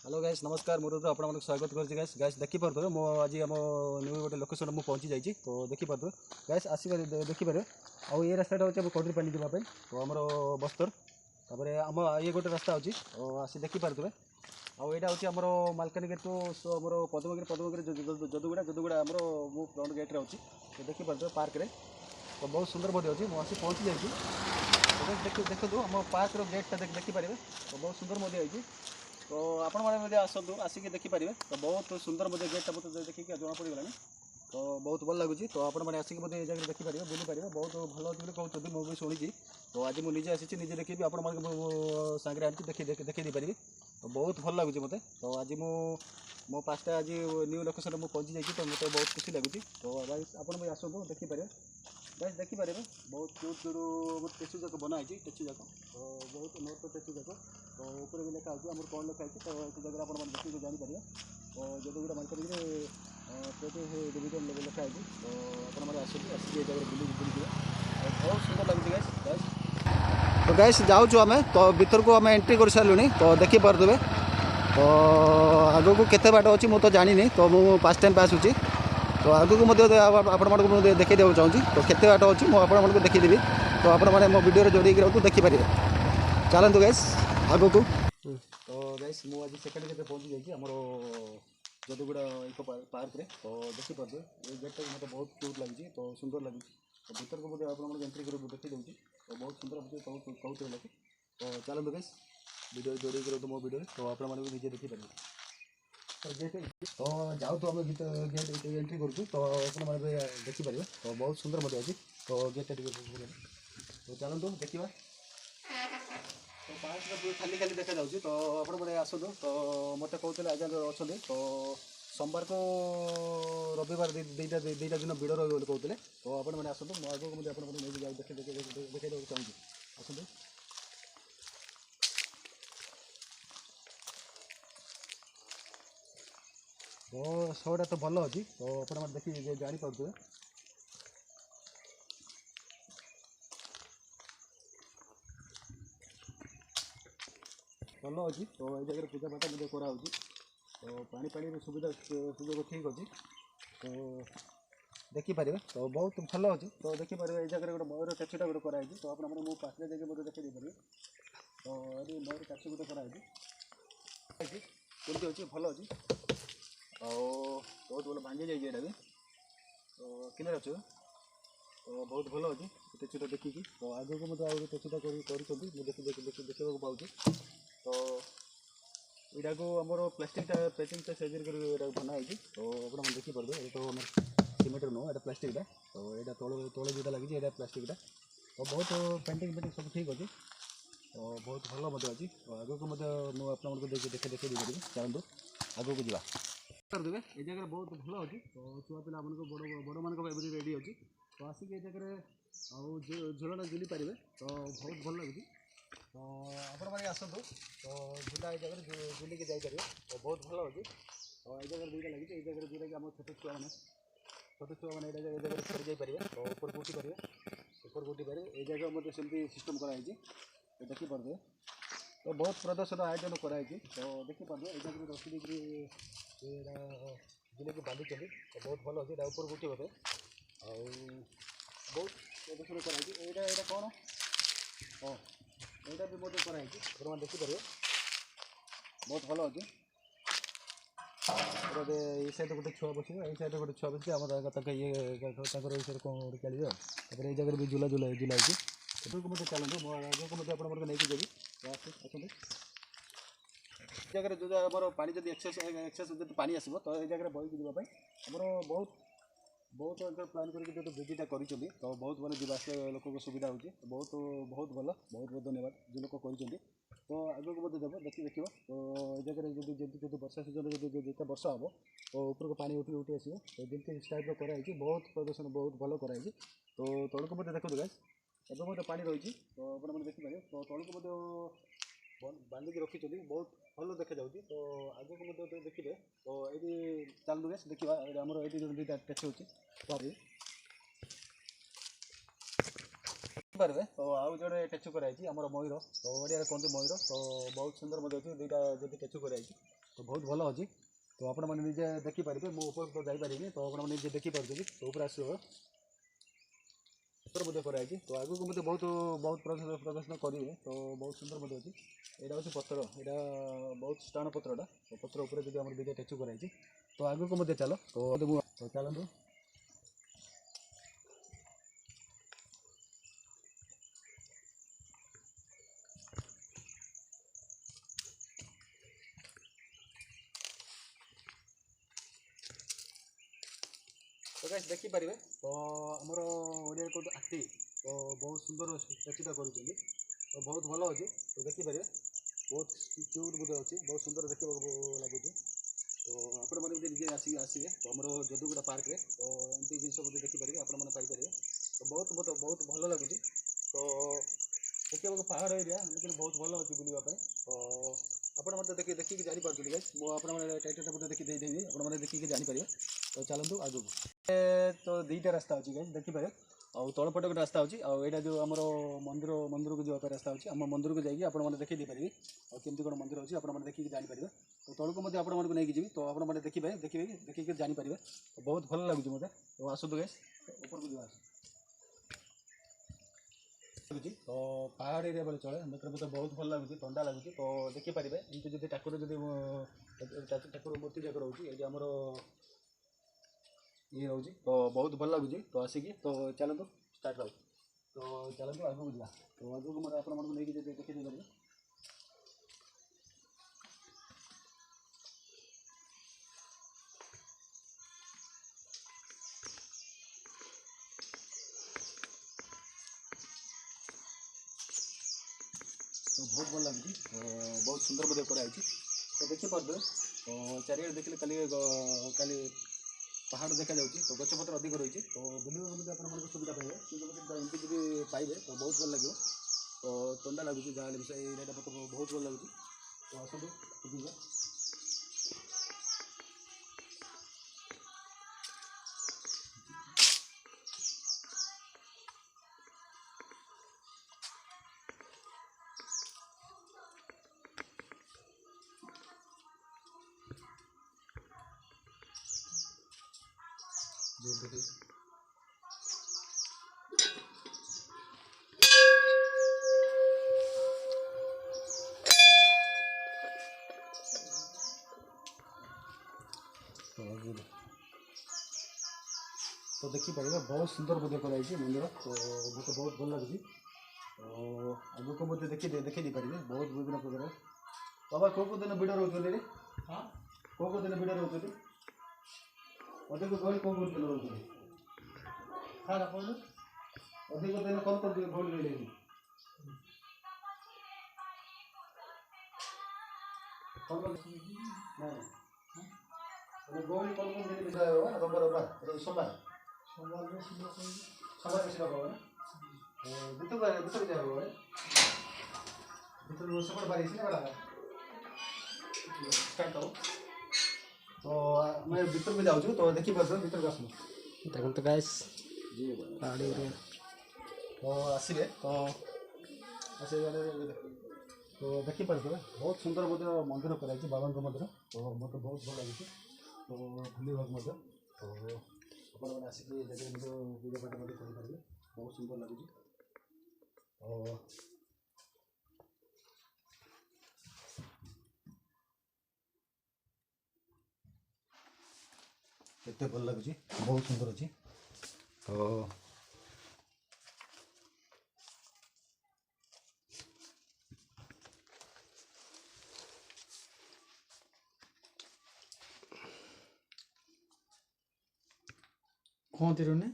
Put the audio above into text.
Hello guys नमस्कार मुरुद्र आपको स्वागत करछि गाइस गाइस देखि परथबे मो आज हम न्यू गोटे लोकेशन मु पहुंची जाइछि तो देखि परथबे गाइस आसी देखि पारे आ ये रास्ताटा होछि कोडरी पानी दिबा पे तो हमर बस्तर तापरे हम ये गोटे रास्ता होछि तो आसी देखि परथबे आ एटा होछि हमर मालकानगिरी तो हमर पद्मगिरी जदुगुड़ा हमर मु फ्रंट गेट रे होछि तो देखि परथबे पार्क रे तो बहुत सुंदर बडी होछि मु आसी पहुंची जाइछि तो देखो हम पार्क रो गेट टा देखि पारे तो बहुत सुंदर मडी होछि तो आपण मैंने आसतु आसिक देखिपारे तो बहुत सुंदर मुझे गेटा मतलब देखिए जना पड़गला तो बहुत भल लगुच तो आप आसिक ये जगह देखिपारे बुली पारे बहुत भल अच्छे कहते मुझे शुणी तो आज मुझे आसी निजे देखी आप सागर आनी देखी पारि तो बहुत भल लगुच मत तो आज मो पाँचटा आज न्यू लोकेशन मुझे पहुँची जाइए तो मतलब बहुत खुशी लगुच तो आप आसतु देखिपारे गाइस देखिपारे बहुत क्यूट क्यूट टेचू जाक बनाई टेचू जाक तो बहुत नोट टेचू जाक तो ऊपर भी लिखा होती आम कौन लिखाई तो ये जगह आप देखिए जानीपर तो जो गोटे मार्केट डिविजन लिखाई तो आप आसिक ये जगह बुली बहुत सुंदर लगे गाइस तो गाइस जाऊँ आम तो भीतर को आम एंट्री कर सारूँ तो देखिपे तो आग को केते बाट अच्छी मुझे तो जानी तो मुझे फास्ट टाइम आसूँ तो आगू को देखी देवा चाहूँगी तो केते बाट अच्छी मुझे देखीदेवी तो आपने मो वीडियो जोड़ी देखिपारे चलतु गाइस आगू को तो गाइस मुझे सेकेंड गेट पहुँची जाइए आमर जदुगुड़ा इको पार्क रे तो देखिपे ये गेटा मतलब बहुत क्यूट लगी तो सुंदर लगी तो भीतर को मुझे आप एंट्री कर देखी दूँगी तो बहुत सुंदर मुझे कहते लगे तो चलतु गाइस वीडियो जोड़ी कर मो वीडियो तो आप निजे देखिपारे तो गेट तो जाऊ तो आम गेट एंट्री करूँ तो आप देखिपारे तो बहुत सुंदर मत अच्छी तो गेटा तो चलतु देखा तो पार्क खाली खाली देखा जाऊँगी तो आपने आसतु तो मत कहते आज अच्छा तो सोमवार को रविवार दुईटा दिन भिड़ रही कहते तो आपने आसतु मो आगे मुझे देखा चाहूँगी आसतु तो शोटा तो भल अच्छी तो आप देखिए जानीपे भल अच्छी तो ये जगह पूजा पाठ मुझे कराऊँ तो पानी सुविधा सुजोग ठीक अच्छी तो देखिपारे तो बहुत भल अच्छी तो देखिपारे ये जगह गोटे मयूर टैचूटा गोटे कराई तो आप पाखे जगह मुझे देखी पारे तो ये मयूर टैचू गोटे कराई केमती अच्छी भल अच्छी बहुत भल भांगी जाइए भी तो क्लियर अच्छे तो बहुत भल अच्छी टैचूटा देखिकी तो आगे को मतलब आगे टैचूटा देखा पाऊँ तो यहाँ को आमर प्लास्टिकटा पैकिंगटा से बनाई तो आप देखिपारे ये तो आम सीमेंट नुह ये प्लास्टिकटा तो यहाँ तले जोटा लगी ये प्लास्टिकटा तो बहुत पेंटिंग सब ठीक अच्छे तो बहुत भल मत अच्छी तो आगे को मुझे देखी पारि चलतु आगे को जावा करदे ये जगह बहुत भल अच्छी तो छुआ पिला बड़ मान रेडी अच्छी तो आसिक ये जगह झूलना झुली पारे तो बहुत भल लगे तो आपने आसतु तो झूला ये जगह झुलिकी जापर तो बहुत भल अच्छी तो ये जगह दुईटा लगी ये जगह जोटा कि आम छोट छुआ मैंने जगह चढ़ी जापर तो ऊपर उठी पारे ये जगह मतलब सेमती सिस्टम कराई तो देखिपारे तो बहुत प्रदर्शन आयोजन कराई तो देखिपारे ये जगह रखी झुलिकी बांधी तो बहुत भल अच्छे ऊपर उठे बोधे आ बहुत प्रदर्शन कराई यहाँ कौन हाँ यहाँ भी मतलब कराई आप देखिपारे बहुत भल अच्छे ये साइड गोटे छुआ बस ये साइड गोटे छुआ बस आम ये विषय कौन खेलिए ये जगह भी झुलाई मत चलते मो आगे को मतलब नहीं देवी आसते जगह जो आम पा जब एक्सेस जो पानी आसो तो ये जगह बहीक जावाई आम बहुत प्लान करके ब्रिजटा कर तो बहुत भल जावास लोक सुविधा हो बहुत भल बहुत धन्यवाद जो लोग कर तो आगे को देव देखिए तो ये जगह जो वर्षा सीजन जो वर्षा हम तो ऊपर को पानी उठी आसो तो जमी टाइप कराई बहुत प्रदर्शन बहुत भल कराई तो तौक को देखो गाइस एवं मतलब पानी रही तो आपने देखिपारे तो तौक को बांधिकी रखी बहुत भल देखा जाऊँगी तो आगे को देखिए तो ये चलू गैस देखा आम ये दुईटा टैक्सी अच्छी पारे तो आउ जो टैचू कराई आम मयूर तो ओडिया कहते मयूर तो बहुत सुंदर मत अच्छी दुईटा जब टैचू कराई तो बहुत भल अच्छी। तो आपण मैंने निजे देखिपारे मो ऊपर तो जापारे तो आप निजे देखिपुँ तो ऊपर आस सुंदर कराई। तो आगू को बहुत बहुत प्रदर्शन करेंगे तो बहुत सुंदर अच्छी। यहाँ हूँ पत्र यहाँ बहुत स्टाण पत्रटा तो पत्र उपर जो आम दुटा टेचु कराई। तो आगू को चलो तो चलतु। तो गाइस देखिपारे तो आमर ओडिया कहते आरती तो बहुत सुंदर स्टैचूटा कर तो बहुत भल अच्छे। तो देखिपारे बहुत क्यूट बोधे अच्छी बहुत सुंदर देखा लगुच। तो आपण मैंने निजे आसवे तो आम जदुगुड़ा पार्क रे तो एमती जिन बोधे देखिपारे आपंपारे तो बहुत बहुत बहुत भल लगुच। तो देखिए पहाड़ एरिया लेकिन बहुत भल अच्छी बुलापी। तो ଆପଣ ମୋତେ ଦେଖିକି ଜାଣିପାରୁଛନ୍ତି ଗାଇସ୍ ମୁଁ ଆପଣମାନେ ଟାଇଟଲ୍ଟା ମଧ୍ୟ ଦେଇଦେବି ଆପଣମାନେ ଦେଖିକି ଜାଣିପାରିବେ। ତ ଚାଲନ୍ତୁ ଆଗକୁ। ତ ଦୁଇଟା ରାସ୍ତା ଅଛି ଗାଇସ୍ ଦେଖିପାରିବେ ଆଉ ତଳପଟେ ଗୋଟେ ରାସ୍ତା ଅଛି ଆଉ ଏଇଟା ଯେଉଁ ଆମର ମନ୍ଦିରକୁ ଯିବା ପାଇଁ ରାସ୍ତା ଅଛି। ଆମ ମନ୍ଦିରକୁ ଯାଇକି ଆପଣମାନେ ଦେଖି ଦେଇପାରିବେ ଆଉ କେମିତି କ'ଣ ମନ୍ଦିର ଅଛି ଆପଣମାନେ ଦେଖିକି ଜାଣିପାରିବେ। ତ ତଳକୁ ମଧ୍ୟ ଆପଣମାନଙ୍କୁ ନେଇକି ଯିବି ତ ଆପଣମାନେ ଦେଖିକି ଜାଣିପାରିବେ। ବହୁତ ଭଲ ଲାଗୁଛି ମୋତେ। ତ ଆସନ୍ତୁ ଗାଇସ୍ ଉପରକୁ ଯିବା। तो पहाड़ एरिया बोले चले मतलब बहुत भल लगुच ठंडा लगुच। तो देखिपारे एमती जो ठाकुर ठाकुर मूर्ति जाक रोचे ये आमर ये रोचे तो बहुत भल लगुच। तो आसिकी तो चलतु स्टार्ट हो। तो चलतु आगू जा तो आगू मैं आपको नहीं देखी पारे। तो बहुत भल लगुच बहुत सुंदर बोधे कराई। तो देखिपारे तो चारिड़े देखिले खाली पहाड़ देखा जाऊँगी तो गछपत्र अधिक रही। तो बुलवा आप सुविधा पाइबे एमती जी पाइबे तो बहुत भल लगे। तो ठंडा लगुच जहाँ ये बहुत भल लगुच। तो आसतु तो देखिपारे बहुत सुंदर बोधे कराई मंदिर। तो मत बहुत भल लगुच। तो आगे को मुझे देखी पारे बहुत विभिन्न प्रकार। बाबा कौ दिन भिड़ रोचे कौ दिन भिड़ रोचे अधिक गहली कौ दिन रोचे अधिक दिन कौन कौन गहली रही गहली कौन कौन दिन रविवार सोमवार सोमवार बेसी लोग ना ভিতরে যাবো ভিতরে সবার বাড়ি আছে না বড়া স্টার্ট हो। तो मैं भीतर में जाऊँ तो देखिए बस भीतर का सुनो देखो तो गाइस जी पहाड़ी एरिया तो आसिले तो तो देखी पारे बहुत सुंदर बोधे मंदिर कराई बाबा मंदिर। तो मत बहुत भल लगे। तो भूल भाग तो आपने आसिक पूजा पाठ करेंगे बहुत सुंदर लगुच। तो केते भल लगुच बहुत सुंदर अच्छी। तो कौन तीर ने